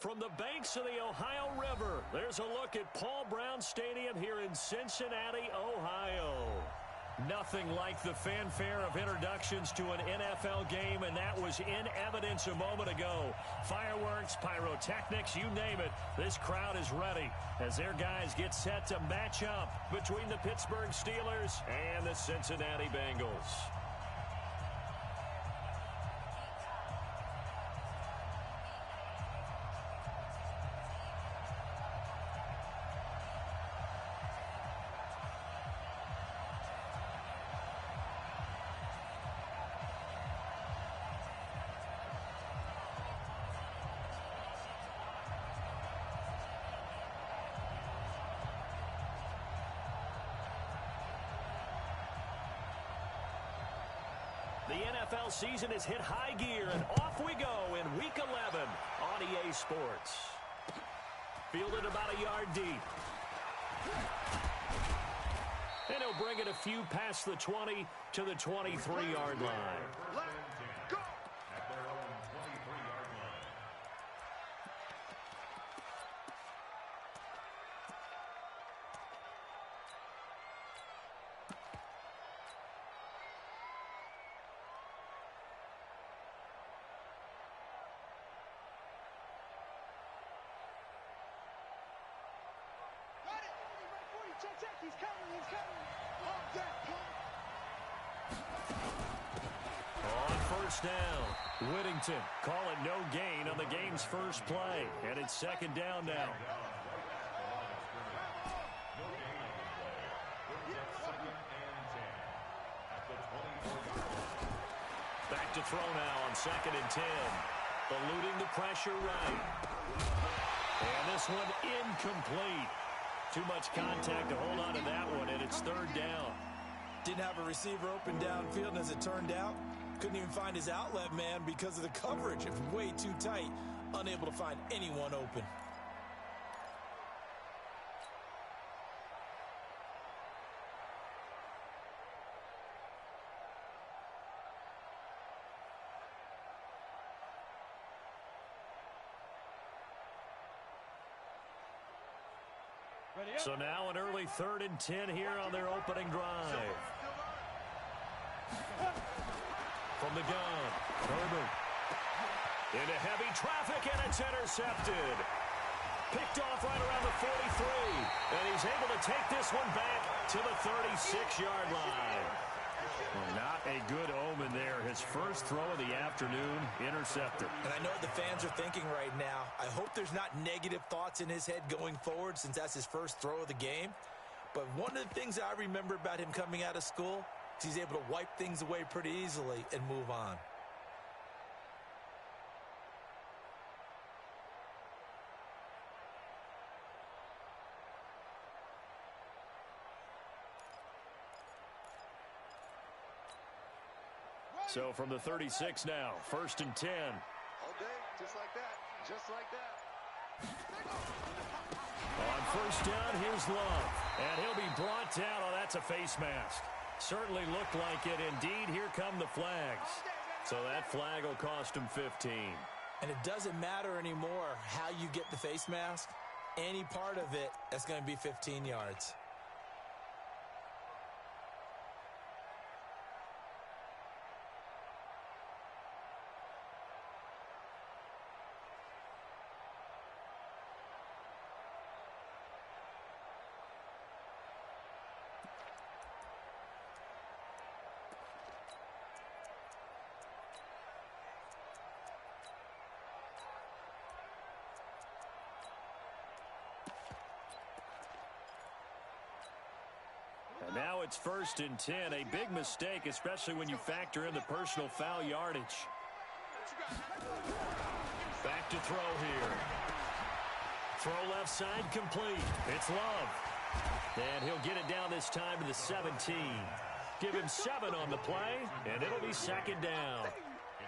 From the banks of the Ohio River, there's a look at Paul Brown Stadium here in Cincinnati, Ohio. Nothing like the fanfare of introductions to an NFL game, and that was in evidence a moment ago. Fireworks, pyrotechnics, you name it. This crowd is ready as their guys get set to match up between the Pittsburgh Steelers and the Cincinnati Bengals. The NFL season has hit high gear, and off we go in Week 11 on EA Sports. Fielded about a yard deep. And he'll bring it a few past the 20 to the 23-yard line. Let's go! Check, he's coming, he's coming. Oh, on first down, Whittington call it no gain on the game's first play, and it's second down now. Back to throw now on 2nd and 10. Eluding the pressure right. And this one incomplete. Too much contact to hold on to that one, and it's 3rd down. Didn't have a receiver open downfield, and as it turned out, couldn't even find his outlet man because of the coverage. It was way too tight, unable to find anyone open. So now an early 3rd and 10 here on their opening drive. From the gun, Herbert. Into heavy traffic, and it's intercepted. Picked off right around the 43. And he's able to take this one back to the 36-yard line. Well, not a good omen there. His first throw of the afternoon, intercepted. And I know what the fans are thinking right now. I hope there's not negative thoughts in his head going forward since that's his first throw of the game. But one of the things I remember about him coming out of school is he's able to wipe things away pretty easily and move on. So from the 36 now, 1st and 10. All day, just like that, just like that. On first down, here's Love. And he'll be brought down. Oh, that's a face mask. Certainly looked like it. Indeed, here come the flags. So that flag will cost him 15. And it doesn't matter anymore how you get the face mask. Any part of it, that's going to be 15 yards. And now it's 1st and 10. A big mistake, especially when you factor in the personal foul yardage. Back to throw here. Throw left side complete. It's Love. And he'll get it down this time to the 17. Give him 7 on the play, and it'll be 2nd down.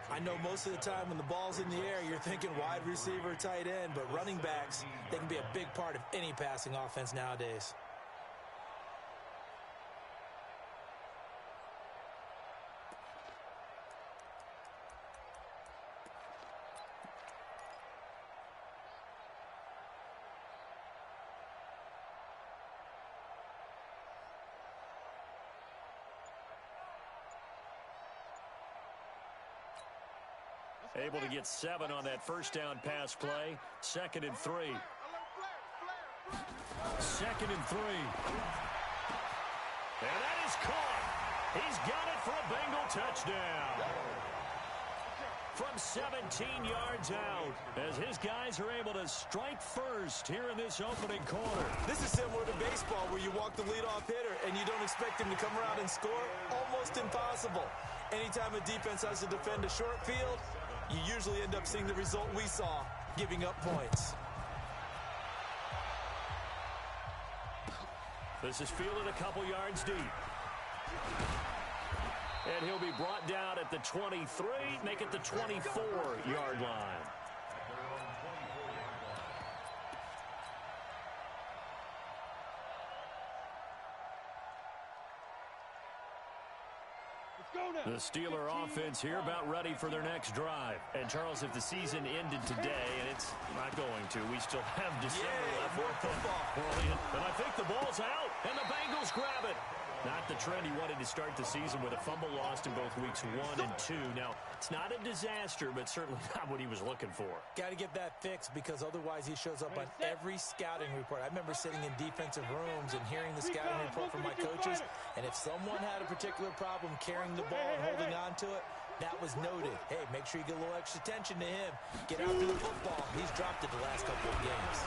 I know most of the time when the ball's in the air, you're thinking wide receiver, tight end, but running backs, they can be a big part of any passing offense nowadays. Able to get 7 on that first down pass play. 2nd and 3. 2nd and 3. And that is caught. He's got it for a Bengal touchdown. From 17 yards out, as his guys are able to strike first here in this opening quarter. This is similar to baseball where you walk the leadoff hitter and you don't expect him to come around and score. Almost impossible. Anytime a defense has to defend a short field, you usually end up seeing the result we saw, giving up points. This is fielded a couple yards deep. And he'll be brought down at the 23, make it the 24-yard line. The Steeler offense here about ready for their next drive. And, Charles, if the season ended today, and it's not going to, we still have December left. More football. And I think the ball's out, and the Bengals grab it. Not the trend he wanted to start the season with a fumble lost in both weeks 1 and 2. Now, it's not a disaster, but certainly not what he was looking for. Got to get that fixed because otherwise he shows up on every scouting report. I remember sitting in defensive rooms and hearing the scouting report from my coaches, and if someone had a particular problem carrying the ball and holding on to it, that was noted. Hey, make sure you get a little extra attention to him. Get after the football. He's dropped it the last couple of games.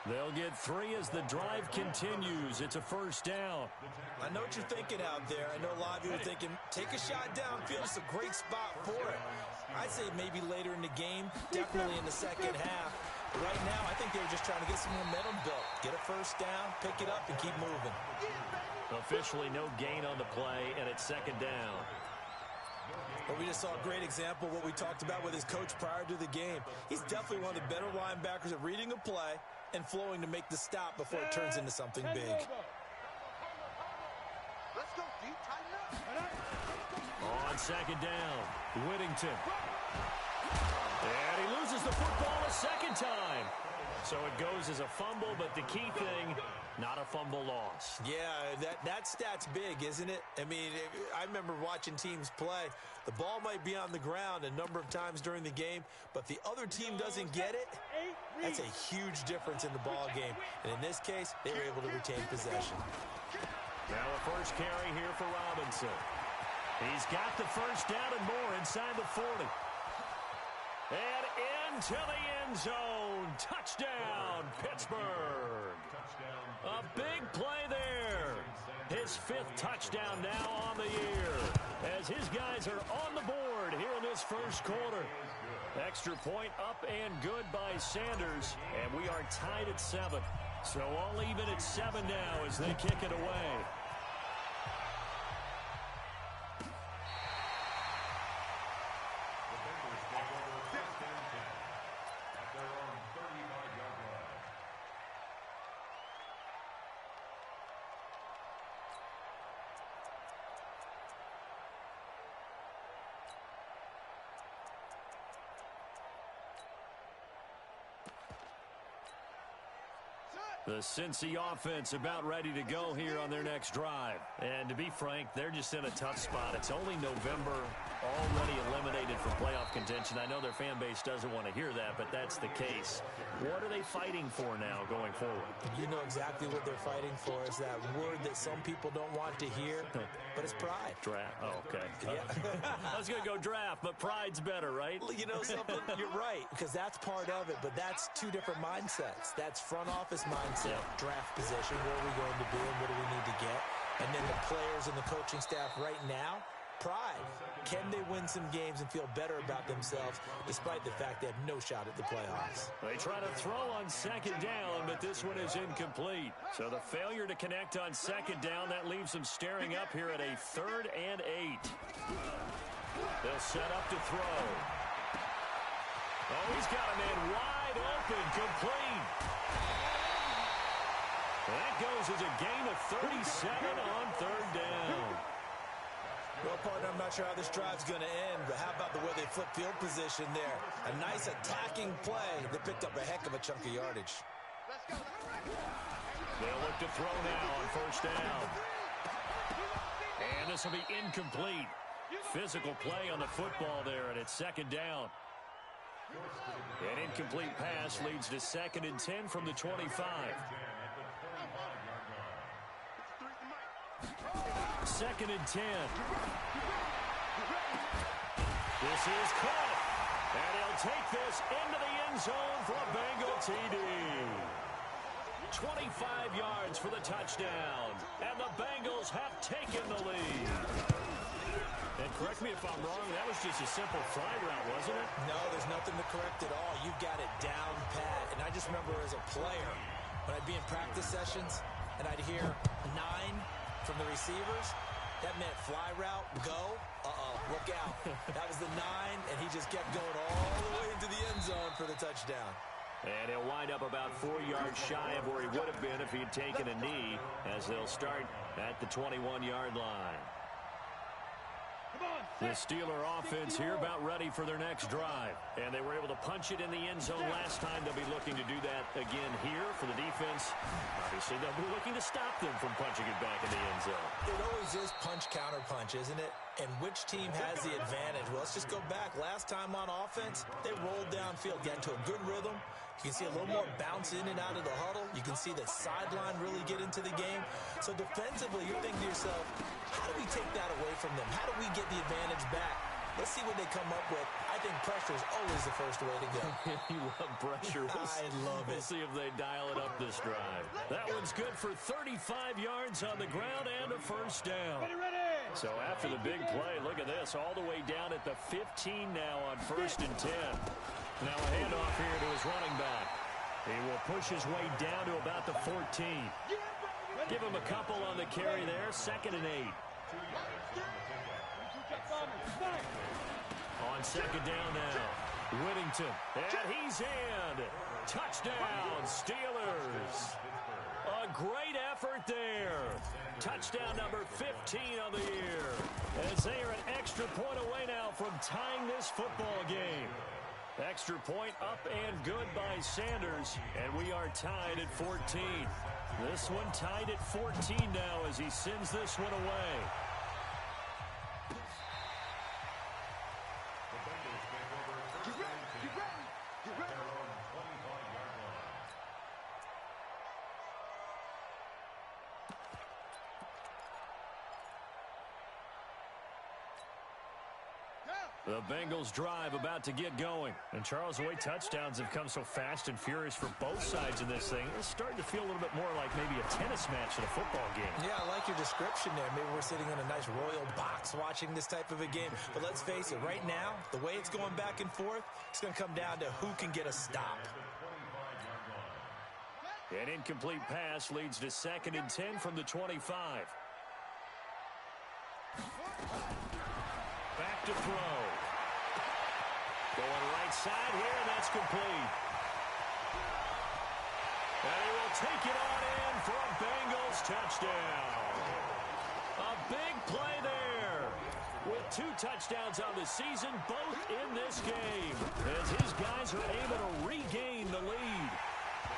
They'll get 3 as the drive continues. It's a first down. I know what you're thinking out there. I know a lot of you are thinking, take a shot downfield. It's a great spot for it. I'd say maybe later in the game, definitely in the second half. But right now, I think they were just trying to get some momentum built. Get a first down, pick it up, and keep moving. Officially no gain on the play, and it's second down. But we just saw a great example of what we talked about with his coach prior to the game. He's definitely one of the better linebackers at reading a play and flowing to make the stop before it turns into something big. Let's go deep, tighten up. On second down, Whittington. And he loses the football a second time. So it goes as a fumble, but the key thing, not a fumble loss. Yeah, that stat's big, isn't it? I mean, I remember watching teams play. The ball might be on the ground a number of times during the game, but the other team doesn't get it. That's a huge difference in the ball game. And in this case, they were able to retain possession. Now a first carry here for Robinson. He's got the first down and more inside the 40. And into the end zone. Touchdown, Pittsburgh. A big play there. His 5th touchdown now on the year as his guys are on the board here in this first quarter. Extra point up and good by Sanders, and we are tied at 7. So all even at 7 now as they kick it away. The Cincy offense about ready to go here on their next drive. And to be frank, they're just in a tough spot. It's only November, already eliminated from playoff contention. I know their fan base doesn't want to hear that, but that's the case. What are they fighting for now going forward? You know exactly what they're fighting for is that word that some people don't want to hear, but it's pride. Draft. Oh, okay. Yeah. I was going to go draft, but pride's better, right? You know something? You're right, because that's part of it, but that's two different mindsets. That's front office mindset, draft position, where are we going to be and what do we need to get? And then the players and the coaching staff right now, pride. Can they win some games and feel better about themselves despite the fact they have no shot at the playoffs? They try to throw on second down, but this one is incomplete. So the failure to connect on second down, that leaves them staring up here at a 3rd and 8. They'll set up to throw. Oh, he's got a man wide open, complete. That goes as a gain of 37 on 3rd down. Well, partner, I'm not sure how this drive's going to end, but how about the way they flip field position there? A nice attacking play that picked up a heck of a chunk of yardage. They'll look to throw now on first down. And this will be incomplete. Physical play on the football there, and it's second down. An incomplete pass leads to 2nd and 10 from the 25. 2nd and 10. This is caught. And he'll take this into the end zone for a Bengal TD. 25 yards for the touchdown. And the Bengals have taken the lead. And correct me if I'm wrong, that was just a simple fly route, wasn't it? No, there's nothing to correct at all. You've got it down pat. And I just remember as a player, when I'd be in practice sessions and I'd hear 9 from the receivers, that meant fly route, go, look out. That was the 9, and he just kept going all the way into the end zone for the touchdown. And he'll wind up about 4 yards shy of where he would have been if he'd taken a knee, as they'll start at the 21-yard line. The Steeler offense here about ready for their next drive. And they were able to punch it in the end zone last time. They'll be looking to do that again here for the defense. Obviously, they'll be looking to stop them from punching it back in the end zone. It always is punch, counter punch, isn't it? And which team has the advantage? Well, let's just go back. Last time on offense, they rolled downfield, got into a good rhythm. You can see a little more bounce in and out of the huddle. You can see the sideline really get into the game. So defensively, you're thinking to yourself, how do we take that away from them? How do we get the advantage back? Let's see what they come up with. I think pressure is always the first way to go. You love pressure. I love it. We'll see if they dial it up this drive. That one's good for 35 yards on the ground and a first down. So after the big play, look at this, all the way down at the 15 now on 1st and 10. Now a handoff here to his running back. He will push his way down to about the 14. Give him a couple on the carry there, 2nd and 8. On 2nd down now, Whittington, and he's in. Touchdown, Steelers. A great effort there. Touchdown number 15 on the year, as they are an extra point away now from tying this football game. Extra point up and good by Sanders, and we are tied at 14. This one tied at 14 now as he sends this one away. The Bengals drive about to get going. And Charles, the way touchdowns have come so fast and furious for both sides of this thing, it's starting to feel a little bit more like maybe a tennis match than a football game. Yeah, I like your description there. Maybe we're sitting in a nice royal box watching this type of a game. But let's face it, right now, the way it's going back and forth, it's going to come down to who can get a stop. An incomplete pass leads to 2nd and 10 from the 25. Back to throw. Going right side here, and that's complete. And he will take it on in for a Bengals touchdown. A big play there. With 2 touchdowns on the season, both in this game, as his guys are able to regain the lead.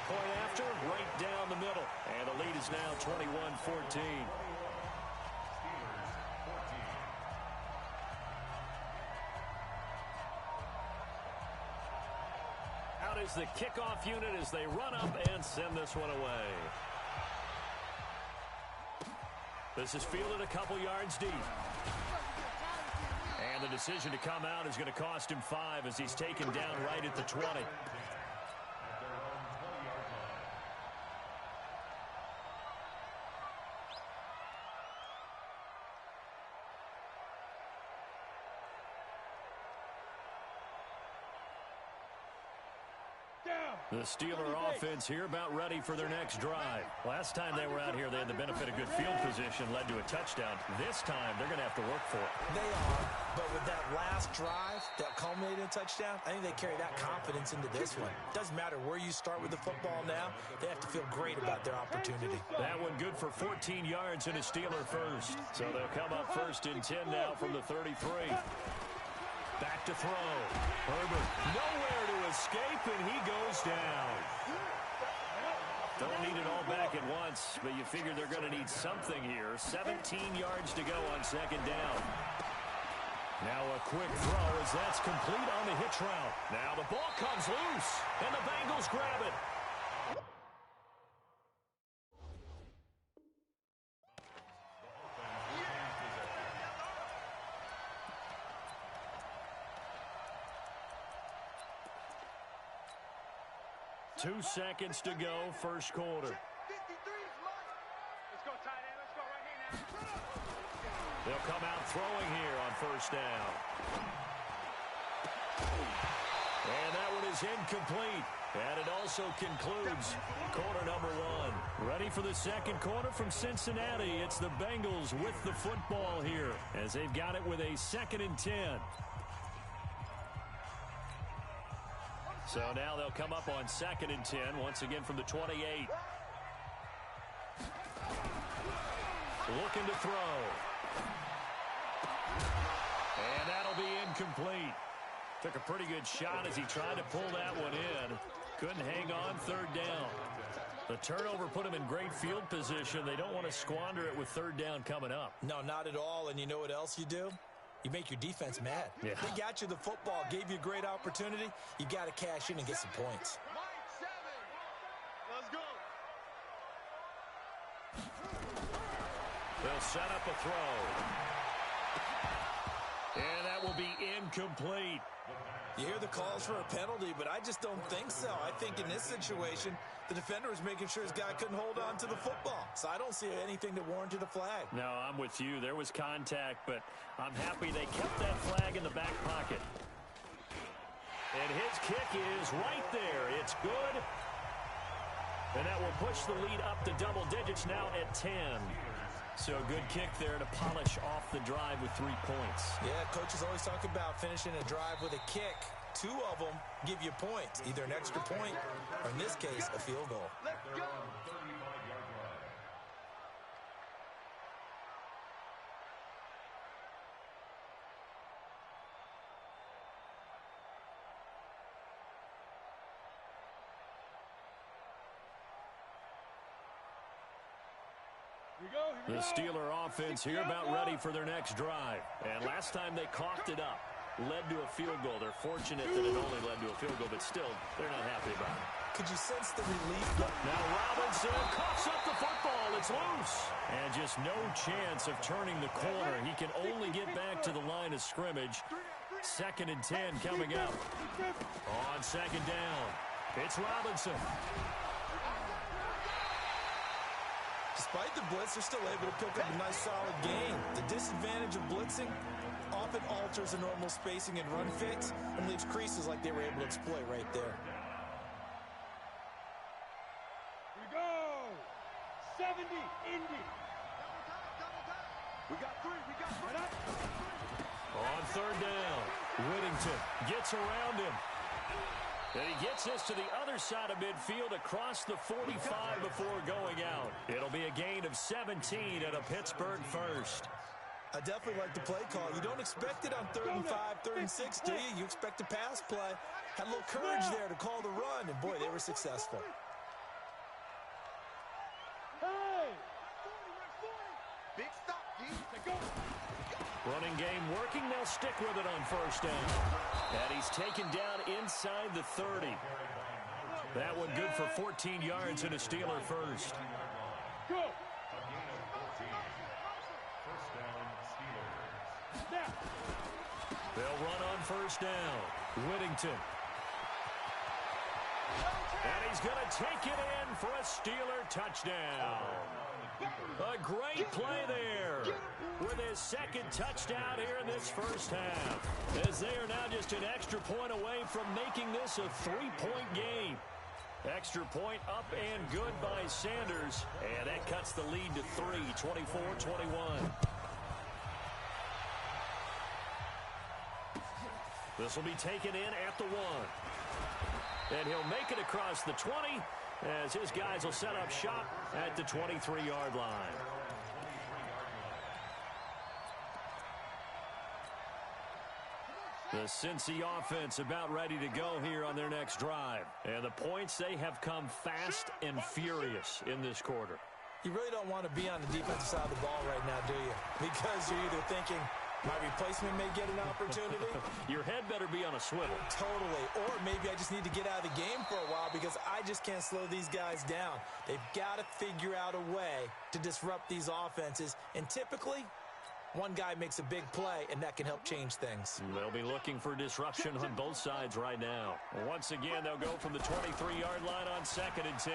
Point after, right down the middle. And the lead is now 21-14. Out is the kickoff unit as they run up and send this one away. This is fielded a couple yards deep. And the decision to come out is going to cost him 5 as he's taken down right at the 20. The Steeler offense here about ready for their next drive. Last time they were out here, they had the benefit of good field position, led to a touchdown. This time, they're going to have to work for it. They are, but with that last drive that culminated in a touchdown, I think they carry that confidence into this one. Doesn't matter where you start with the football now, they have to feel great about their opportunity. That one good for 14 yards and a Steeler first. So they'll come up 1st and 10 now from the 33. Back to throw. Herbert nowhere to escape, and he goes down. Don't need it all back at once, but you figure they're going to need something here. 17 yards to go on 2nd down. Now a quick throw as that's complete on the hitch route. Now the ball comes loose, and the Bengals grab it. Two seconds to go, first quarter. 53 is mine. Let's go, tight end. Let's go right here now. They'll come out throwing here on first down. And that one is incomplete. And it also concludes quarter number one. Ready for the second quarter from Cincinnati. It's the Bengals with the football here as they've got it with a 2nd and 10. So now they'll come up on 2nd and 10, once again from the 28. Looking to throw. And that'll be incomplete. Took a pretty good shot as he tried to pull that one in. Couldn't hang on, 3rd down. The turnover put him in great field position. They don't want to squander it with 3rd down coming up. No, not at all. And you know what else you do? You make your defense mad. Yeah. They got you the football, gave you a great opportunity. You got to cash in and get some points. Mike 7. Let's go. They'll set up a throw. And that will be incomplete. You hear the calls for a penalty, but I just don't think so. I think in this situation, the defender was making sure his guy couldn't hold on to the football. So I don't see anything that warranted a flag. No, I'm with you. There was contact, but I'm happy they kept that flag in the back pocket. And his kick is right there. It's good. And that will push the lead up to double digits now at 10. So a good kick there to polish off the drive with 3 points. Yeah, coaches always talk about finishing a drive with a kick. 2 of them give you points, either an extra point or, in this case, a field goal. Let's go. The Steeler offense here about ready for their next drive. And last time they coughed it up, led to a field goal. They're fortunate that it only led to a field goal, but still, they're not happy about it. Could you sense the relief? Now Robinson coughs up the football. It's loose. And just no chance of turning the corner. He can only get back to the line of scrimmage. 2nd and 10 coming up. On 2nd down, it's Robinson. Despite the blitz, they're still able to pick up a nice, solid gain. The disadvantage of blitzing often alters the normal spacing and run fits and leaves creases like they were able to exploit right there. Here we go. 70, Indy. We got 3. We got 3. On 3rd down, Whittington gets around him. And he gets this to the other side of midfield across the 45 before going out. It'll be a gain of 17 and a Pittsburgh first. I definitely like the play call. You don't expect it on 3rd and 5, 3rd and 6, do you? You expect a pass play. Had a little courage there to call the run, and boy, they were successful. Hey! Big stop, go. Running game working. They'll stick with it on 1st down. And he's taken down inside the 30. That one good for 14 yards and a Steeler first. Go. They'll run on 1st down. Whittington. And he's going to take it in for a Steeler touchdown. A great play there with his 2nd touchdown here in this first half, as they are now just an extra point away from making this a 3-point game. Extra point up and good by Sanders, and that cuts the lead to 3, 24-21. This will be taken in at the 1. And he'll make it across the 20 as his guys will set up shop at the 23-yard line. The Cincy offense about ready to go here on their next drive. And the points, they have come fast and furious in this quarter. You really don't want to be on the defensive side of the ball right now, do you? Because you're either thinking, My replacement may get an opportunity. Your head better be on a swivel. Totally. Or maybe I just need to get out of the game for a while because I just can't slow these guys down. They've got to figure out a way to disrupt these offenses. And typically, one guy makes a big play, and that can help change things. They'll be looking for disruption on both sides right now. Once again, they'll go from the 23-yard line on 2nd and 10.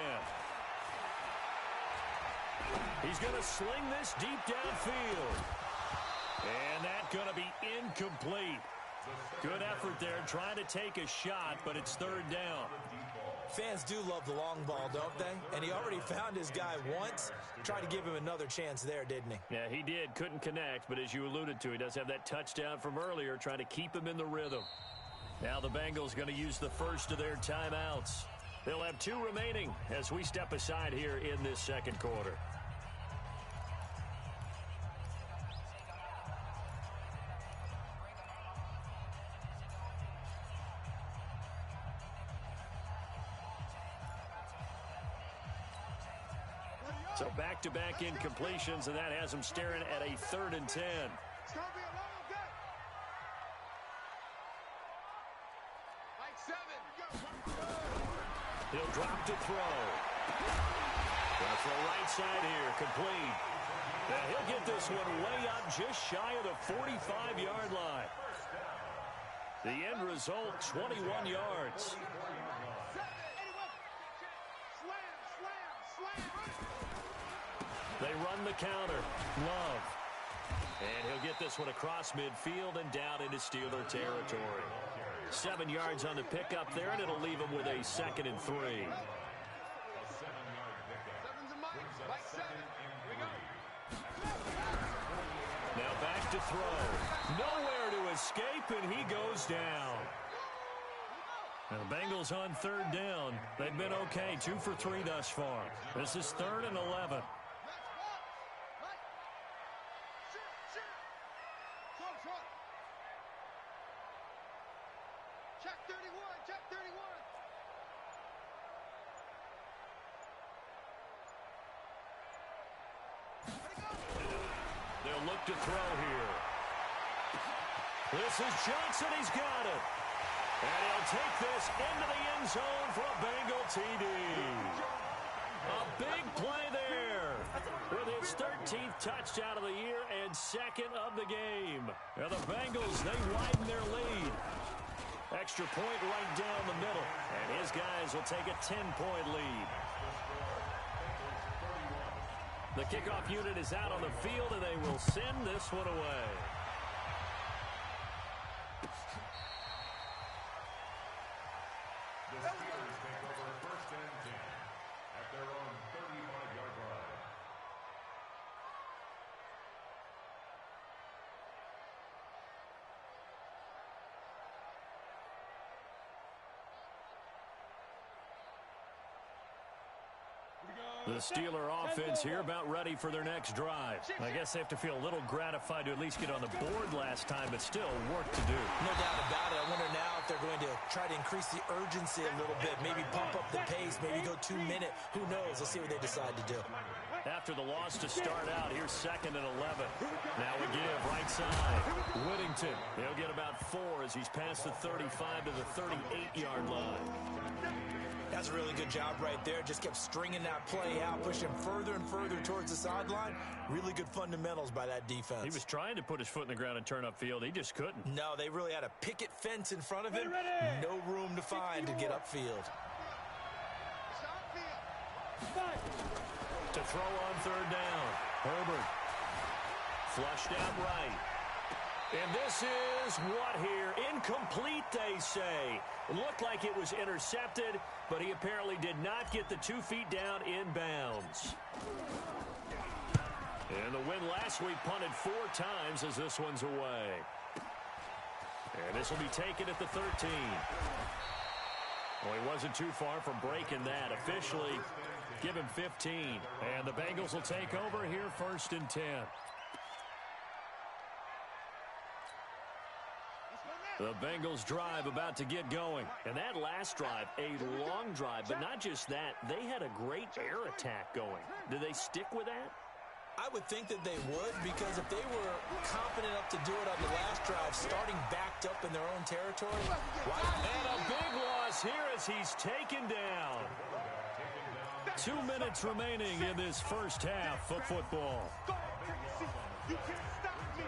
He's going to sling this deep downfield. And that's going to be incomplete. Good effort there trying to take a shot, but it's 3rd down. Fans do love the long ball, don't they? And he already found his guy once. Tried to give him another chance there, didn't he? Yeah, he did. Couldn't connect, but as you alluded to, he does have that touchdown from earlier, trying to keep him in the rhythm. Now the Bengals going to use the first of their timeouts. They'll have 2 remaining as we step aside here in this 2nd quarter. So back-to-back incompletions, and that has him staring at a 3rd and 10. It's going to be a long day. Like 7. He'll drop to throw. Going to throw right side here, complete. And he'll get this one way up just shy of the 45-yard line. The end result, 21 yards. They run the counter. Love. And he'll get this one across midfield and down into Steeler territory. 7 yards on the pickup there, and it'll leave him with a 2nd and 3. 7's a money. Like 7. Here we go. Now back to throw. Nowhere to escape, and he goes down. Now the Bengals on 3rd down. They've been okay, 2 for 3 thus far. This is 3rd and 11. Check 31, check 31. They'll look to throw here. This is Johnson. He's got it. And he'll take this into the end zone for a Bengal TD. A big play there with his 13th touchdown of the year and 2nd of the game. Now the Bengals, they widen their lead. Extra point right down the middle. And his guys will take a 10-point lead. The kickoff unit is out on the field, and they will send this one away. The Steelers take over 1st and 10 at their own 35-yard line. The Steeler offense here about ready for their next drive. I guess they have to feel a little gratified to at least get on the board last time, but still work to do. No doubt about it. I wonder now if they're going to try to increase the urgency a little bit, maybe pump up the pace, maybe go 2-minute. Who knows? Let's see what they decide to do. After the loss to start out, here's 2nd and 11. Now we give right side. Whittington, he'll get about 4 as he's past the 35 to the 38-yard line. That's a really good job right there. Just kept stringing that play out, pushing further and further towards the sideline. Really good fundamentals by that defense. He was trying to put his foot in the ground and turn upfield. He just couldn't. No, they really had a picket fence in front of him. No room to find to get upfield. To throw on 3rd down. Herbert. Flushed out right. And this is what here? Incomplete, they say. It looked like it was intercepted, but he apparently did not get the 2 feet down in bounds. And the win last week punted 4 times as this one's away. And this will be taken at the 13. Well, he wasn't too far from breaking that. Officially, give him 15. And the Bengals will take over here 1st and 10. The Bengals drive about to get going. And that last drive, a long drive, but not just that. They had a great air attack going. Did they stick with that? I would think that they would, because if they were confident enough to do it on the last drive, starting backed up in their own territory, why? And a big loss here as he's taken down. 2 minutes remaining in this first half of football. Go, take a seat. You can't stop me.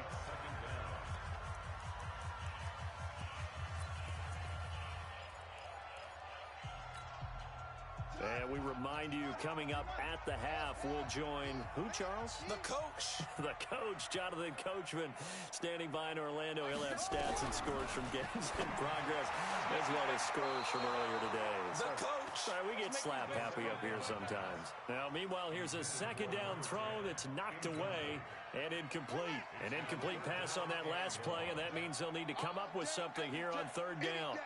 And we remind you, coming up at the half, we'll join who, Charles? The coach. The coach, Jonathan Coachman, standing by in Orlando. He'll have stats and scores from games in progress, as well as scores from earlier today. The coach. Sorry, we get slap happy up here sometimes. Now, meanwhile, here's a second down throw that's knocked away and incomplete. An incomplete pass on that last play, and that means they'll need to come up with something here on third down.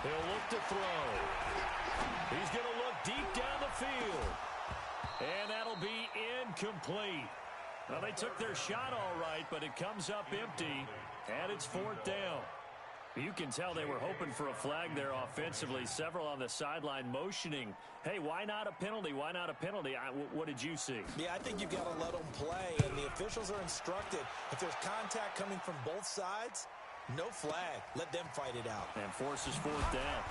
He'll look to throw. He's going to look deep down the field. And that'll be incomplete. Well, they took their shot all right, but it comes up empty, and it's fourth down. You can tell they were hoping for a flag there offensively. Several on the sideline motioning, hey, why not a penalty? Why not a penalty? What did you see? Yeah, I think you've got to let them play, and the officials are instructed. If there's contact coming from both sides, no flag. Let them fight it out. And forces fourth down.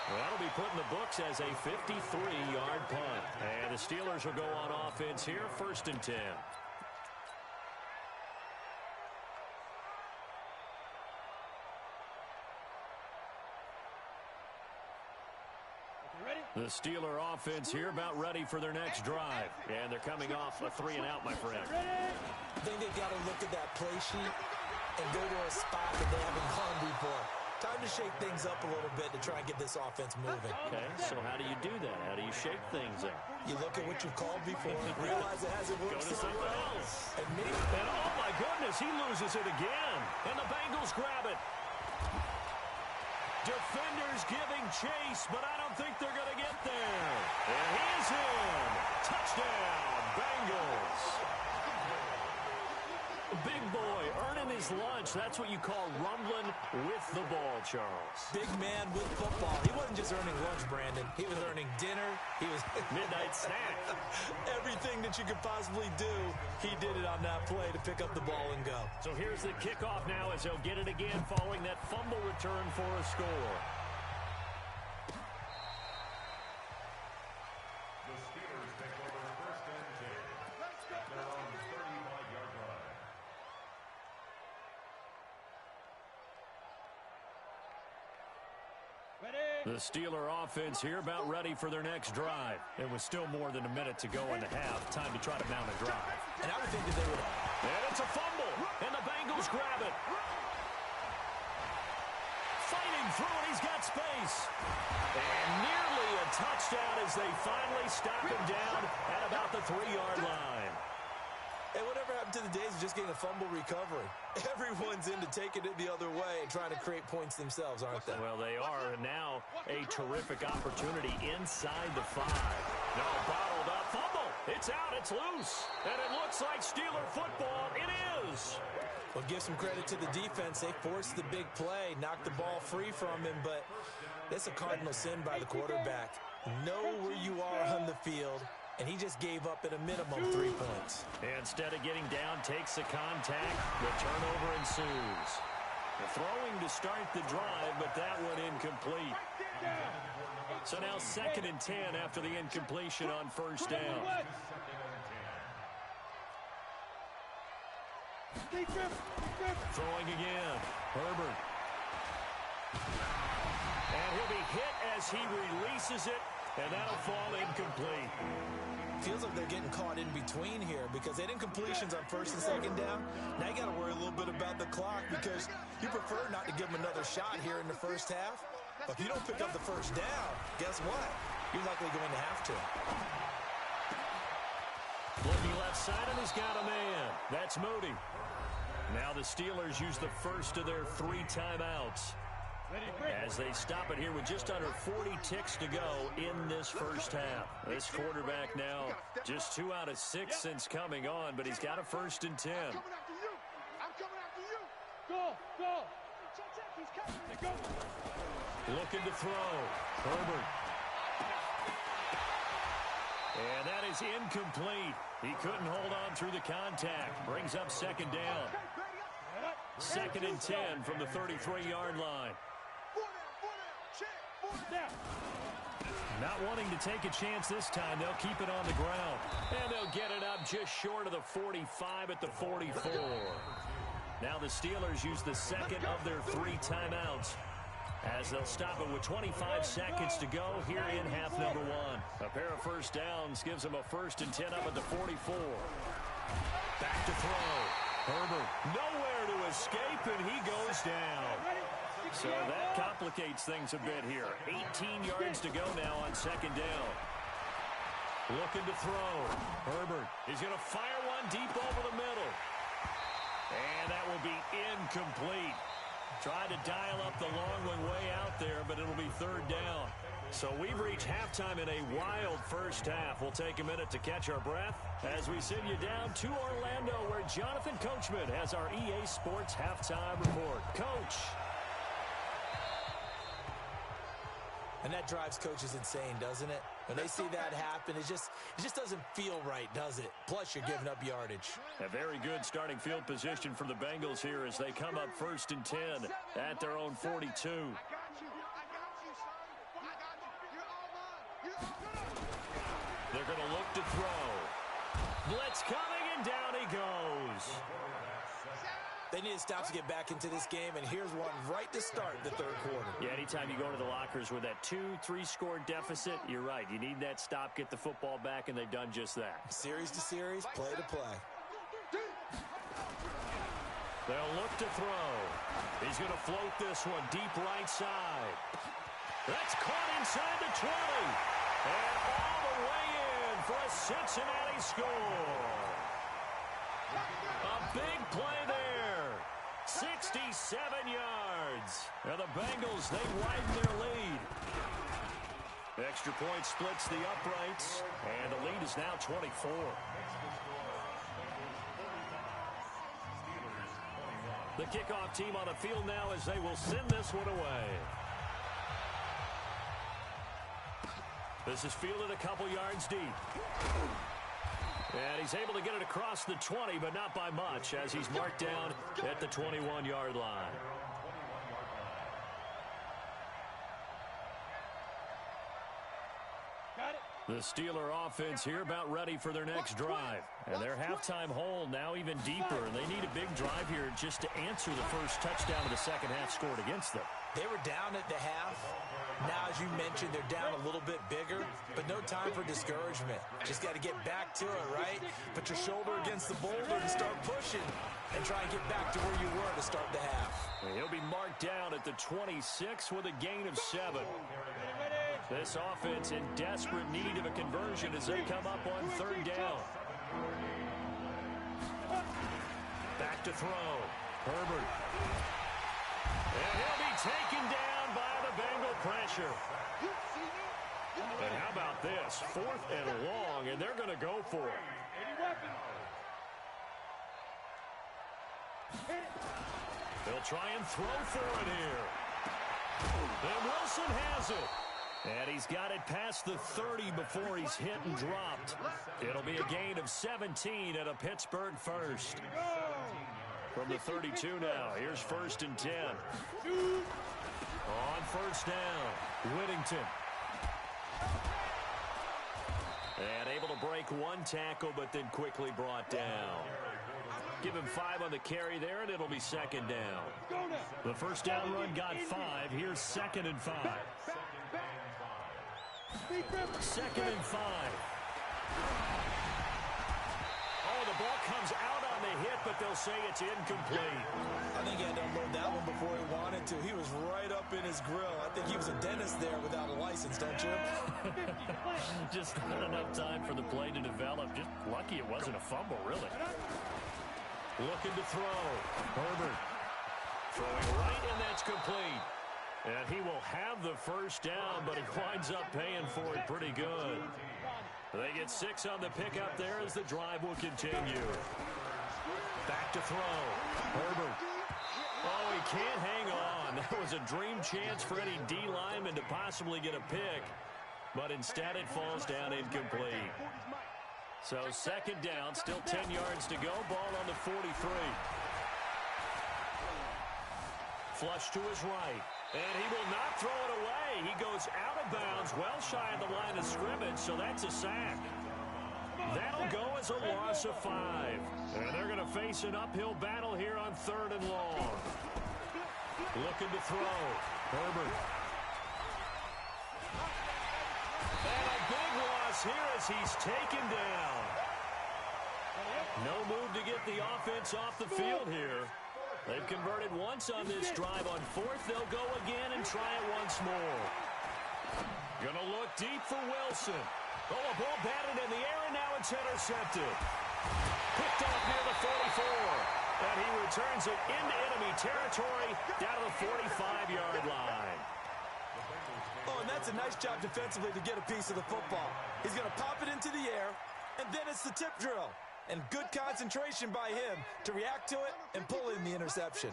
Well, that'll be put in the books as a 53-yard punt. And the Steelers will go on offense here, 1st and 10. The Steeler offense here about ready for their next drive. And they're coming off a 3-and-out, my friend. I think they've got to look at that play sheet and go to a spot that they haven't gone before. Time to shake things up a little bit to try and get this offense moving. Okay, so how do you do that? How do you shake things up? You look at what you've called before, realize it hasn't worked Go to so something well. else. And maybe. And oh my goodness, he loses it again. And the Bengals grab it. Defenders giving chase, but I don't think they're going to get there. And he is in. Touchdown, Bengals. Big boy earning his lunch. That's what you call rumbling with the ball, Charles. Big man with football. He wasn't just earning lunch, Brandon. He was earning dinner. He was Midnight snack. Everything that you could possibly do, he did it on that play to pick up the ball and go. So here's the kickoff now as he'll get it again following that fumble return for a score. The Steelers take over 1st and 10 at their own 35-yard line. The Steeler offense here about ready for their next drive. It was still more than a minute to go in the half. Time to try to mount a drive. And I would think that they would. And it's a fumble. And the Bengals grab it. Fighting through it. He's got space. And nearly a touchdown as they finally stop him down at about the 3-yard line. And whatever happened to the days of just getting a fumble recovery? Everyone's into taking it the other way and trying to create points themselves, aren't they? Well, they are. And now a terrific opportunity inside the 5. No, bottled up. Fumble. It's out. It's loose. And it looks like Steeler football. It is. Well, give some credit to the defense. They forced the big play, knocked the ball free from him, but that's a cardinal sin by the quarterback. Know where you are on the field. And he just gave up at a minimum 3 points. Instead of getting down, takes the contact. The turnover ensues. The throwing to start the drive, but that one incomplete. So now 2nd and 10 after the incompletion on 1st down. Throwing again. Herbert. And he'll be hit as he releases it, and that'll fall incomplete. Feels like they're getting caught in between here because they didn't completions on 1st and 2nd down. Now you got to worry a little bit about the clock because you prefer not to give them another shot here in the 1st half. But if you don't pick up the 1st down, guess what? You're likely going to have to. Looking left side, and he's got a man. That's Moody. Now the Steelers use the first of their 3 timeouts as they stop it here with just under 40 ticks to go in this 1st half. This quarterback now just 2 out of 6 since coming on, but he's got a 1st and 10. I'm coming after you. Go, go. Check, he's coming. Go. Looking to throw. Herbert. And that is incomplete. He couldn't hold on through the contact. Brings up second down. 2nd and 10 from the 33-yard line. Not wanting to take a chance this time, they'll keep it on the ground. And they'll get it up just short of the 45 at the 44. Now the Steelers use the second of their 3 timeouts, as they'll stop it with 25 seconds to go here in half number 1. A pair of first downs gives them a 1st and 10 up at the 44. Back to throw. Herbert nowhere to escape, and he goes down. So that complicates things a bit here. 18 yards to go now on second down. Looking to throw. Herbert is going to fire one deep over the middle. And that will be incomplete. Tried to dial up the long one way out there, but it'll be 3rd down. So we've reached halftime in a wild first half. We'll take a minute to catch our breath as we send you down to Orlando, where Jonathan Coachman has our EA Sports halftime report. Coach. And that drives coaches insane, doesn't it? When they see that happen, it just doesn't feel right, does it? Plus, you're giving up yardage. A very good starting field position for the Bengals here as they come up 1st and 10 at their own 42. They're going to look to throw. Blitz coming, and down he goes. They need to stop to get back into this game, and here's one right to start the 3rd quarter. Yeah, anytime you go to the lockers with that 2-3 score deficit, you're right. You need that stop, get the football back, and they've done just that. Series to series, play to play. They'll look to throw. He's going to float this one deep right side. That's caught inside the 20. And all the way in for a Cincinnati score. A big play there. 67 yards. Now the Bengals, they widen their lead. Extra point splits the uprights, and the lead is now 24. The kickoff team on the field now as they will send this one away. This is fielded a couple yards deep. And he's able to get it across the 20, but not by much, as he's marked down at the 21-yard line. The Steeler offense here about ready for their next drive. And their halftime hole now even deeper, and they need a big drive here just to answer the first touchdown of the second half scored against them. They were down at the half. Now, as you mentioned, they're down a little bit bigger, but no time for discouragement. Just got to get back to it, right? Put your shoulder against the boulder and start pushing and try and get back to where you were to start the half. And he'll be marked down at the 26 with a gain of 7. This offense in desperate need of a conversion as they come up on 3rd down. Back to throw. Herbert. And he'll be taken down by the Bengal pressure. And how about this? 4th and long, and they're going to go for it. They'll try and throw for it here. And Wilson has it. And he's got it past the 30 before he's hit and dropped. It'll be a gain of 17 at a Pittsburgh first. From the 32 now, here's 1st and 10. On 1st down, Whittington. And able to break one tackle, but then quickly brought down. Give him 5 on the carry there, and it'll be 2nd down. The first down run got 5. Here's 2nd and 5. 2nd and 5. Oh, the ball comes out on the hit, but they'll say it's incomplete. I think he had to unload that one before he wanted to. He was right up in his grill. I think he was a dentist there without a license, don't you? Just not enough time for the play to develop. Just lucky it wasn't a fumble, really. Looking to throw. Herbert throwing right, and that's complete. And he will have the first down, but he winds up paying for it pretty good. They get 6 on the pickup there as the drive will continue. Back to throw. Herbert. Oh, he can't hang on. And that was a dream chance for any D lineman to possibly get a pick. But instead it falls down incomplete. So second down, still 10 yards to go. Ball on the 43. Flush to his right. And he will not throw it away. He goes out of bounds, well shy of the line of scrimmage, so that's a sack. That'll go as a loss of 5. And they're going to face an uphill battle here on 3rd and long. Looking to throw. Herbert. And a big loss here as he's taken down. No move to get the offense off the field here. They've converted once on this drive. On 4th, they'll go again and try it once more. Gonna look deep for Wilson. Oh, a ball batted in the air, and now it's intercepted. Picked off near the 44. And he returns it into enemy territory down to the 45-yard line. Oh, and that's a nice job defensively to get a piece of the football. He's going to pop it into the air, and then it's the tip drill. And good concentration by him to react to it and pull in the interception.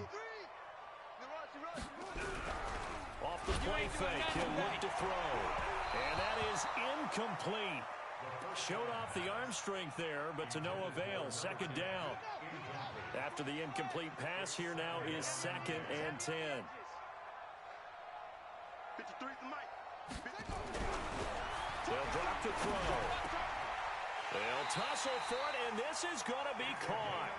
Off the play fake, he'll look to throw. And that is incomplete. Showed off the arm strength there, but to no avail. Second down. After the incomplete pass, here now is 2nd and 10. 53 for Mike. They'll drop to throw. They'll tussle for it, and this is going to be caught.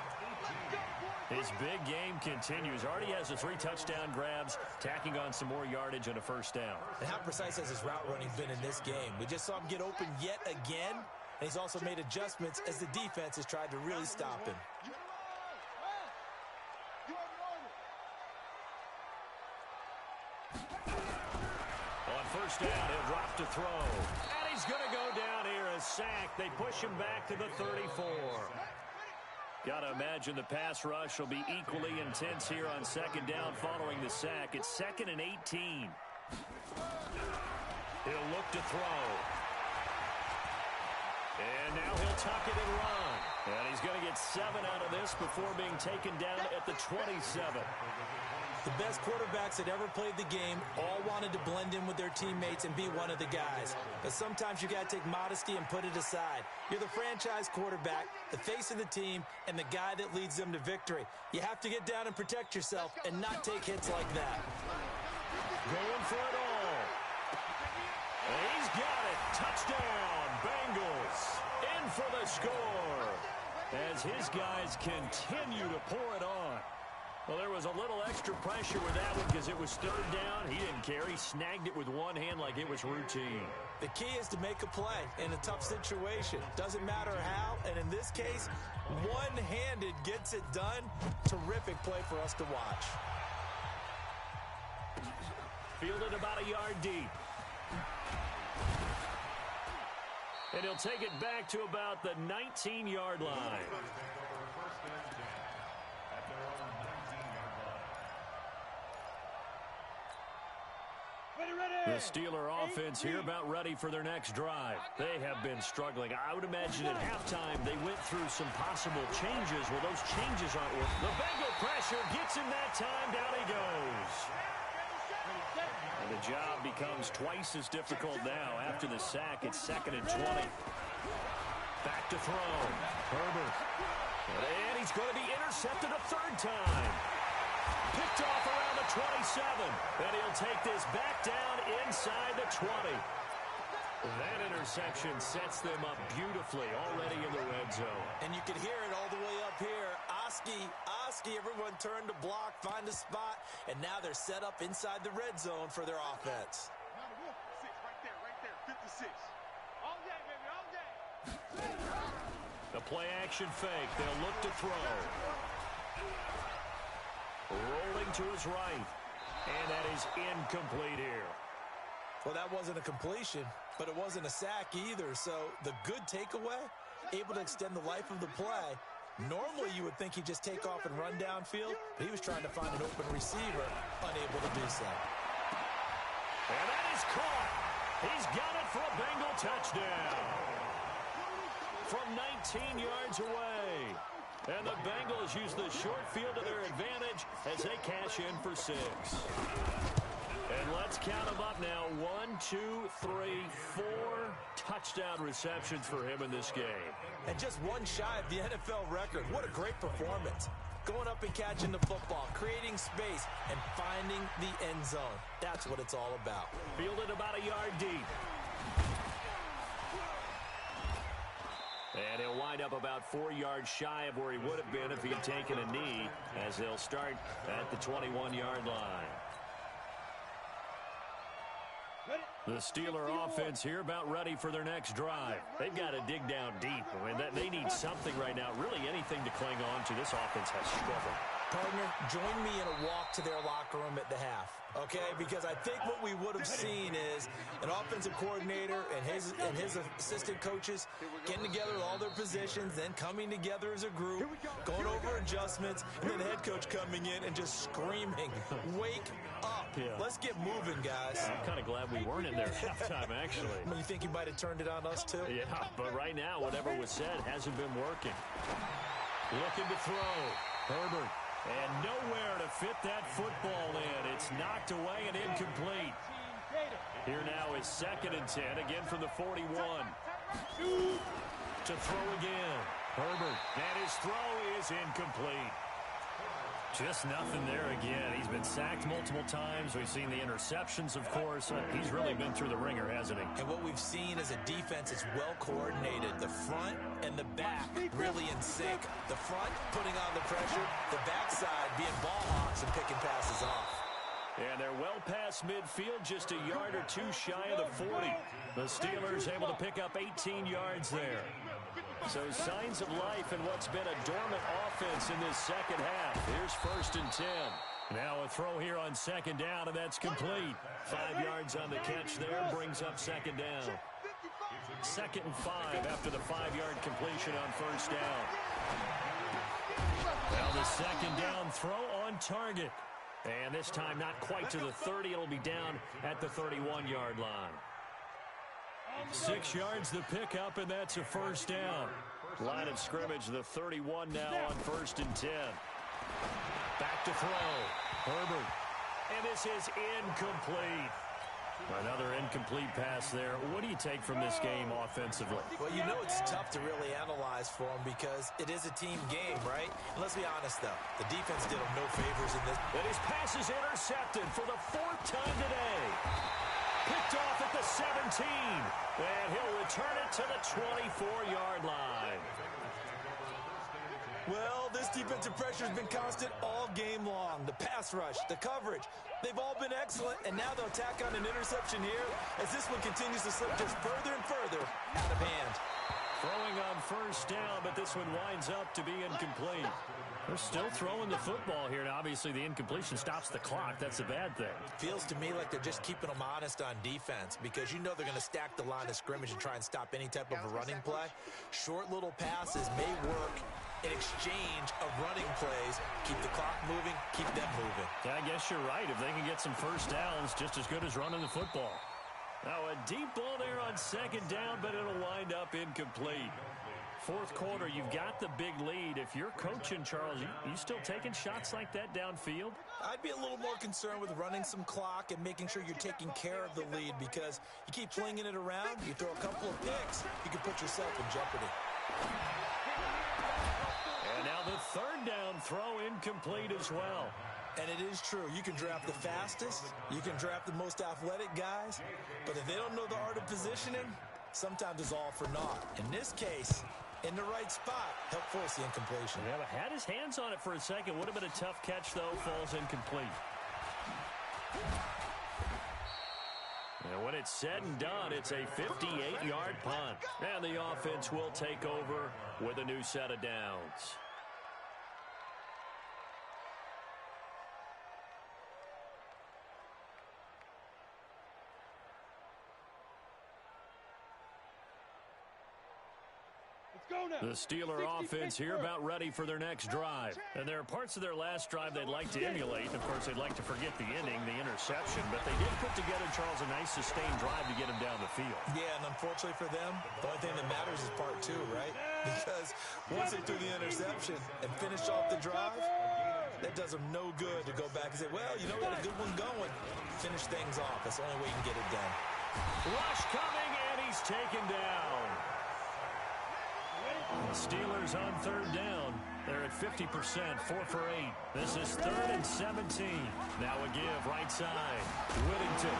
His big game continues. Already has the 3 touchdown grabs, tacking on some more yardage and a first down. And how precise has his route running been in this game? We just saw him get open yet again, and he's also made adjustments as the defense has tried to really stop him. On first down, he'll drop to throw. And he's going to go down here, a sack. They push him back to the 34. Got to imagine the pass rush will be equally intense here on second down following the sack. It's 2nd and 18. He'll look to throw. And now he'll tuck it and run. And he's going to get 7 out of this before being taken down at the 27. The best quarterbacks that ever played the game all wanted to blend in with their teammates and be one of the guys. But sometimes you got to take modesty and put it aside. You're the franchise quarterback, the face of the team, and the guy that leads them to victory. You have to get down and protect yourself and not take hits like that. Going for it all. And he's got it. Touchdown, Bengals. In for the score. As his guys continue to pour it on. Well, there was a little extra pressure with that one because it was 3rd down. He didn't care. He snagged it with one hand like it was routine. The key is to make a play in a tough situation. Doesn't matter how, and in this case, one-handed gets it done. Terrific play for us to watch. Fielded about a yard deep. And he'll take it back to about the 19-yard line. The Steeler offense here about ready for their next drive. They have been struggling. I would imagine at halftime they went through some possible changes. Well, those changes aren't working. The Bengal pressure gets him that time. Down he goes. And the job becomes twice as difficult now. After the sack, it's 2nd and 20. Back to throw. Herbert. And he's going to be intercepted a 3rd time. Picked off around the 27. And he'll take this back down inside the 20. That interception sets them up beautifully already in the red zone. And you can hear it all the way up here. Oski, everyone turned to block, find a spot, and now they're set up inside the red zone for their offense. Right there, 56. All day, baby, all day. The play action fake. They'll look to throw. Rolling to his right. And that is incomplete here. Well, that wasn't a completion, but it wasn't a sack either. So the good takeaway, able to extend the life of the play. Normally you would think he'd just take off and run downfield, but he was trying to find an open receiver, unable to do so. And that is caught. He's got it for a Bengal touchdown. From 19 yards away. And the Bengals use the short field to their advantage as they cash in for 6. And let's count them up now. 1, 2, 3, 4 touchdown receptions for him in this game. And just one shy of the NFL record. What a great performance. Going up and catching the football, creating space, and finding the end zone. That's what it's all about. Fielded about a yard deep. And he'll wind up about 4 yards shy of where he would have been if he had taken a knee, as they'll start at the 21-yard line. The Steeler offense here about ready for their next drive. They've got to dig down deep. I mean, they need something right now, really anything to cling on to. This offense has struggled. Partner, join me in a walk to their locker room at the half, okay? Because I think what we would have seen is an offensive coordinator and his assistant coaches getting together with all their positions, then coming together as a group, going over adjustments, and then the head coach coming in and just screaming, "Wake up. Yeah. Let's get moving, guys." I'm kind of glad we weren't in there at halftime, actually. You think you might have turned it on us, too? Yeah, but right now, whatever was said hasn't been working. Looking to throw. Herbert. And nowhere to fit that football in. It's knocked away and incomplete. Here now is 2nd and 10, again from the 41. To throw again. Herbert. And his throw is incomplete. Just nothing there again. He's been sacked multiple times. We've seen the interceptions, of course. He's really been through the ringer, hasn't he? And what we've seen is a defense that's well coordinated. The front and the back really in sync. The front putting on the pressure. The backside being ball hawks and picking passes off. And they're well past midfield, just a yard or 2 shy of the 40. The Steelers able to pick up 18 yards there. So signs of life in what's been a dormant offense in this second half. Here's 1st and 10. Now a throw here on 2nd down, and that's complete. 5 yards on the catch there, brings up 2nd down. 2nd and 5 after the 5-yard completion on 1st down. Now the 2nd down throw on target. And this time not quite to the 30. It'll be down at the 31-yard line. 6 yards the pickup, and that's a 1st down. Line of scrimmage, the 31 now on 1st and 10. Back to throw. Herbert. And this is incomplete. Another incomplete pass there. What do you take from this game offensively? Well, you know it's tough to really analyze for them because it is a team game, right? And let's be honest, though. The defense did them no favors in this. And his pass is intercepted for the 4th time today. Picked off at the 17. And he'll return it to the 24-yard line. Well, this defensive pressure has been constant all game long. The pass rush, the coverage, they've all been excellent, and now they'll tack on an interception here as this one continues to slip just further and further out of hand. Throwing on 1st down, but this one winds up to be incomplete. They're still throwing the football here, and obviously the incompletion stops the clock. That's a bad thing. Feels to me like they're just keeping them honest on defense because you know they're going to stack the line of scrimmage and try and stop any type of a running play. Short little passes may work in exchange of running plays. Keep the clock moving, keep them moving. Yeah, I guess you're right. If they can get some 1st downs, just as good as running the football. Now a deep ball there on 2nd down, but it'll wind up incomplete. 4th quarter, you've got the big lead. If you're coaching, Charles, you still taking shots like that downfield? I'd be a little more concerned with running some clock and making sure you're taking care of the lead because you keep flinging it around, you throw a couple of picks, you can put yourself in jeopardy. And now the 3rd down throw incomplete as well. And it is true. You can draft the fastest, you can draft the most athletic guys, but if they don't know the art of positioning, sometimes it's all for naught. In this case, in the right spot, help force the incompletion. Yeah, but had his hands on it for a second. Would have been a tough catch, though. Falls incomplete. And when it's said and done, it's a 58-yard punt. And the offense will take over with a new set of downs. The Steeler offense here about ready for their next drive. And there are parts of their last drive they'd like to emulate. Of course, they'd like to forget the inning, the interception. But they did put together, Charles, a nice sustained drive to get him down the field. Yeah, and unfortunately for them, the only thing that matters is part 2, right? because once they threw the interception and finished off the drive, that does them no good to go back and say, well, you know, we had a good one going. Finish things off. That's the only way you can get it done. Rush coming, and he's taken down. The Steelers on third down. They're at 50%, 4 for 8. This is 3rd and 17. Now a give, right side. Whittington.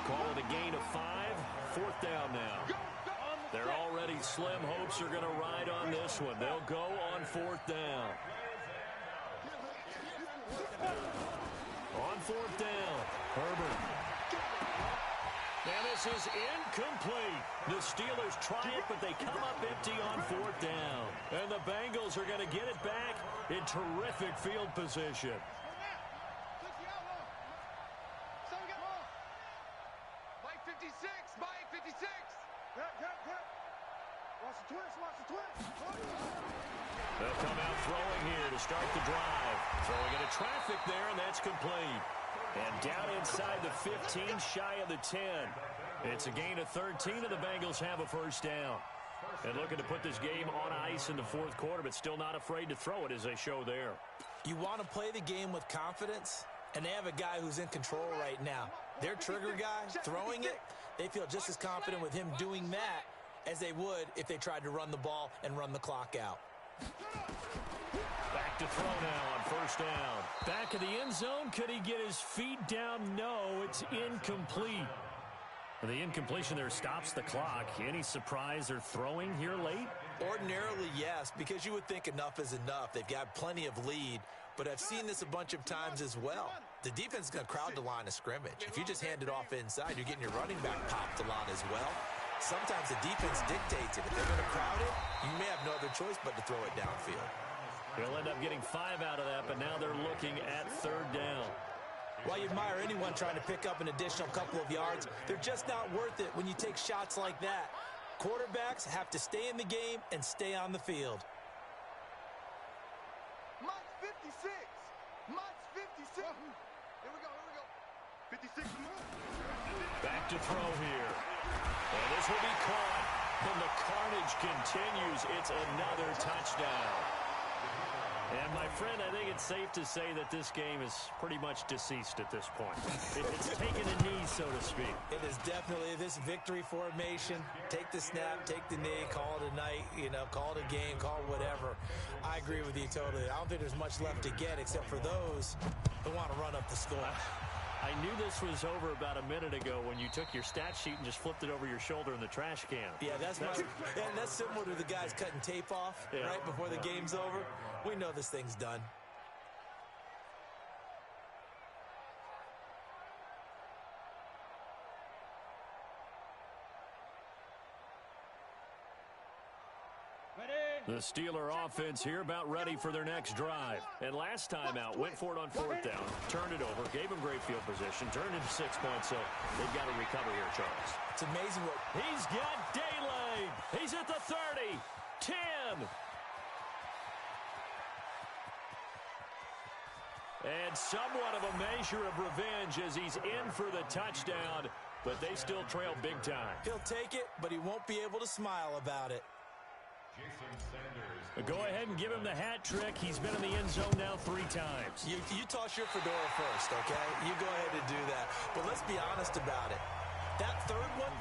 Call it a gain of 5. 4th down now. Their already slim hopes are going to ride on this one. They'll go on 4th down. On 4th down, Herbert. And this is incomplete. The Steelers try it, but they come up empty on 4th down. And the Bengals are going to get it back in terrific field position. Mike 56, Mike 56. Watch the twist. They'll come out throwing here to start the drive. Throwing into traffic there, and that's complete. And down inside the 15, shy of the 10. It's a gain of 13, and the Bengals have a 1st down. And looking to put this game on ice in the 4th quarter, but still not afraid to throw it as they show there. You want to play the game with confidence, and they have a guy who's in control right now. Their trigger guy throwing it, they feel just as confident with him doing that as they would if they tried to run the ball and run the clock out. Back to throw now on 1st down. Back of the end zone. Could he get his feet down? No, it's incomplete. The incompletion there stops the clock. Any surprise they're throwing here late? Ordinarily, yes, because you would think enough is enough. They've got plenty of lead, but I've seen this a bunch of times as well. The defense is going to crowd the line of scrimmage. If you just hand it off inside, you're getting your running back popped a lot as well. Sometimes the defense dictates it. If they're going to crowd it, you may have no other choice but to throw it downfield. They'll end up getting 5 out of that, but now they're looking at 3rd down. While you admire anyone trying to pick up an additional couple of yards, they're just not worth it when you take shots like that. Quarterbacks have to stay in the game and stay on the field. Mike 56. Mike 56. Here we go. 56. Back to throw here. And this will be caught. And the carnage continues. It's another touchdown. And, my friend, I think it's safe to say that this game is pretty much deceased at this point. It's taken a knee, so to speak. It is definitely this victory formation. Take the snap, take the knee, call it a night, call it a game, call it whatever. I agree with you totally. I don't think there's much left to get except for those who want to run up the score. I knew this was over about a minute ago when you took your stat sheet and just flipped it over your shoulder in the trash can. Yeah, that's similar to the guys cutting tape off right before the game's over. We know this thing's done. The Steeler offense here about ready for their next drive. And last time out, went for it on 4th down, turned it over, gave them great field position, turned into 6 points, so they've got to recover here, Charles. It's amazing what... He's got Daylay. He's at the 30, 10. And somewhat of a measure of revenge as he's in for the touchdown, but they still trail big time. He'll take it, but he won't be able to smile about it. Go ahead and give him the hat trick. He's been in the end zone now 3 times. You toss your fedora first, okay? You go ahead and do that. But let's be honest about it. That 3rd one,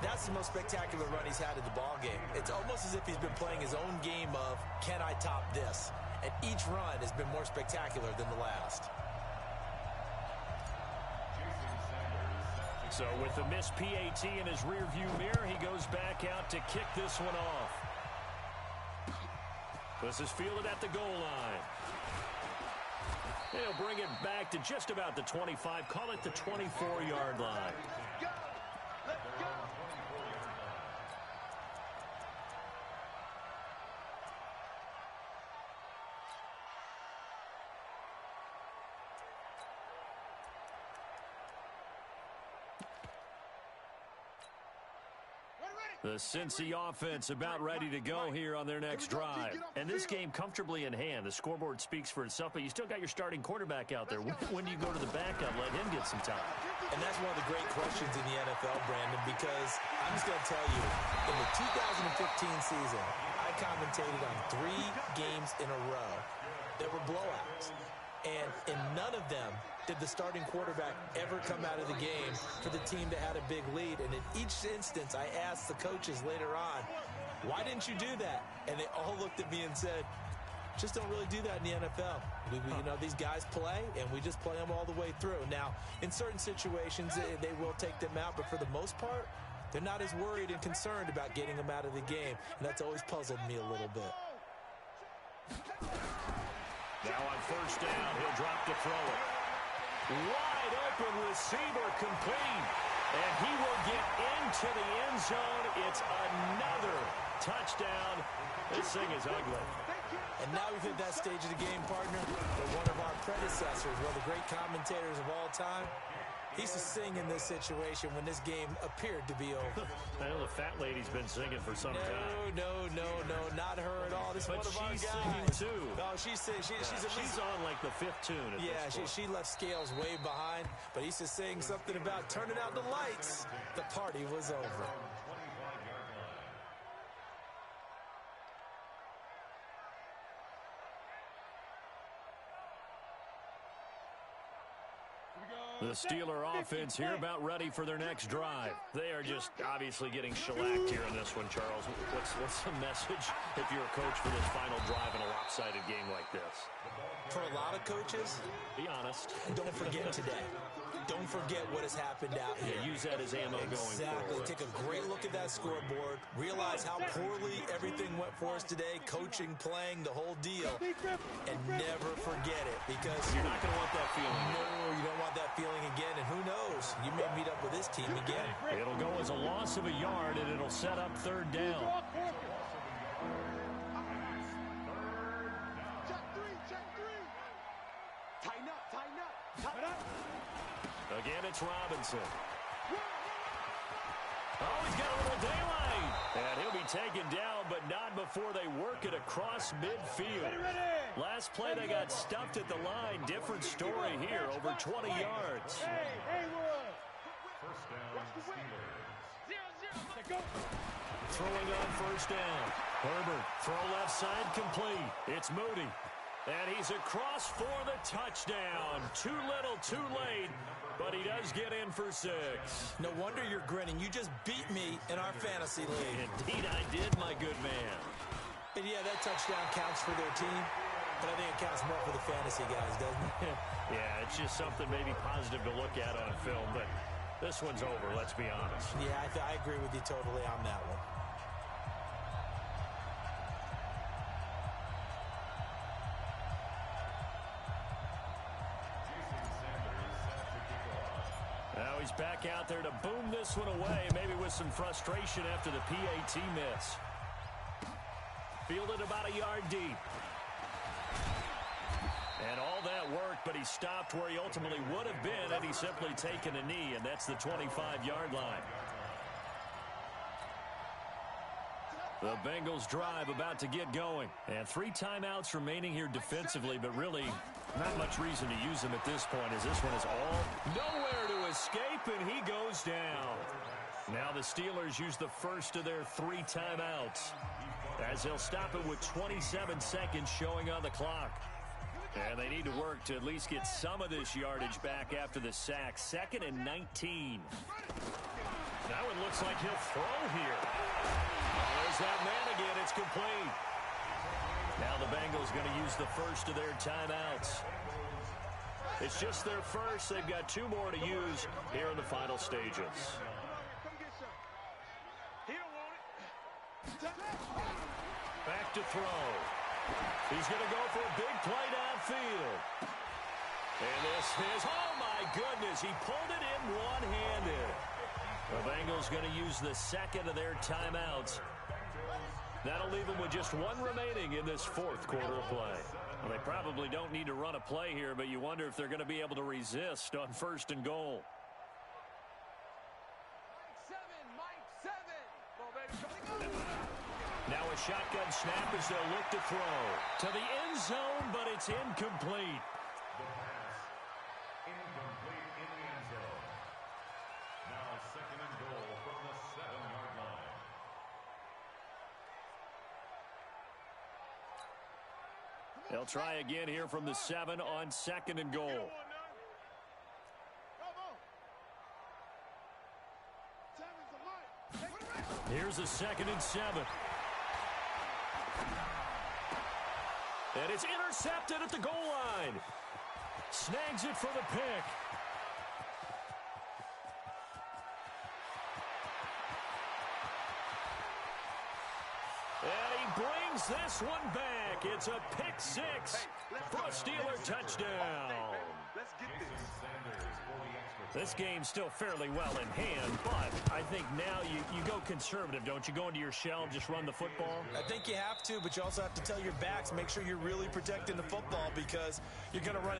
that's the most spectacular run he's had in the ballgame. It's almost as if he's been playing his own game of, can I top this? And each run has been more spectacular than the last. So with the missed PAT in his rearview mirror, he goes back out to kick this one off. This is fielded at the goal line. He'll bring it back to just about the 25. Call it the 24-yard line. Let's go. The Cincy offense about ready to go here on their next drive. And this game comfortably in hand. The scoreboard speaks for itself, but you still got your starting quarterback out there. When do you go to the backup? Let him get some time. And that's one of the great questions in the NFL, Brandon, because I'm just going to tell you, in the 2015 season, I commentated on 3 games in a row that were blowouts. And in none of them did the starting quarterback ever come out of the game for the team that had a big lead. And in each instance, I asked the coaches later on, why didn't you do that? And they all looked at me and said, just don't really do that in the NFL. You know, these guys play, and we just play them all the way through. Now, in certain situations, they will take them out, but for the most part, they're not as worried and concerned about getting them out of the game, and that's always puzzled me a little bit. Now on first down, he'll drop to throw it. Wide open receiver complete, and he will get into the end zone. It's another touchdown. This thing is ugly. And now we've hit that stage of the game, partner, where one of our predecessors, one of the great commentators of all time, he used to sing in this situation when this game appeared to be over. I know the fat lady's been singing for some time. No, not her at all. This is one of our guys. Singing too. No, she's on like the 5th tune. She left Scales way behind, but he used to sing something about turning out the lights. The party was over. The Steeler offense here about ready for their next drive. They are just obviously getting shellacked here in this one, Charles. What's the message if you're a coach for this final drive in a lopsided game like this? For a lot of coaches, be honest. Don't forget today. Don't forget what has happened out here. Yeah, use that as ammo going forward. Take a great look at that scoreboard. Realize how poorly everything went for us today. Coaching, playing, the whole deal. And never forget it, because you're not going to want that feeling. No, you don't want that feeling again. And who knows? You may meet up with this team again. It'll go as a loss of a yard, and it'll set up 3rd down. Tighten up. Again, it's Robinson. Oh, he's got a little daylight. And he'll be taken down, but not before they work it across midfield. Last play, they got stuffed at the line. Different story here, over 20 yards. First down, Steelers. Throwing on first down. Herbert, throw left side complete. It's Moody. And he's across for the touchdown. Too little, too late. But he does get in for 6. No wonder you're grinning. You just beat me in our fantasy league. Indeed I did, my good man. And yeah, that touchdown counts for their team, but I think it counts more for the fantasy guys, doesn't it? Yeah, it's just something maybe positive to look at on film, but this one's over, let's be honest. Yeah, I agree with you totally on that one. Now he's back out there to boom this one away, maybe with some frustration after the PAT miss. Fielded about a yard deep. And all that worked, but he stopped where he ultimately would have been had he simply taken a knee, and that's the 25-yard line. The Bengals drive about to get going. And 3 timeouts remaining here defensively, but really not much reason to use them at this point, as this one is all nowhere to escape, and he goes down. Now the Steelers use the first of their 3 timeouts, as they'll stop it with 27 seconds showing on the clock. And they need to work to at least get some of this yardage back after the sack. 2nd and 19. Now it looks like he'll throw here. There's that man again. It's complete. Now the Bengals going to use the first of their timeouts. It's just their first. They've got 2 more to use here in the final stages. Back to throw. He's going to go for a big play downfield. And this is, oh my goodness, he pulled it in one-handed. The Bengals going to use the 2nd of their timeouts. That'll leave them with just 1 remaining in this 4th quarter of play. Well, they probably don't need to run a play here, but you wonder if they're going to be able to resist on 1st and goal. Now a shotgun snap as they'll look to throw to the end zone, but it's incomplete. They'll try again here from the 7 on 2nd and goal. Here's a 2nd and 7. And it's intercepted at the goal line. Snags it for the pick. And he brings this one back. It's a pick 6 for a Steeler touchdown. Let's get this. This game's still fairly well in hand, but I think now you go conservative, don't you? Go into your shell and just run the football? I think you have to, but you also have to tell your backs, make sure you're really protecting the football because you're going to run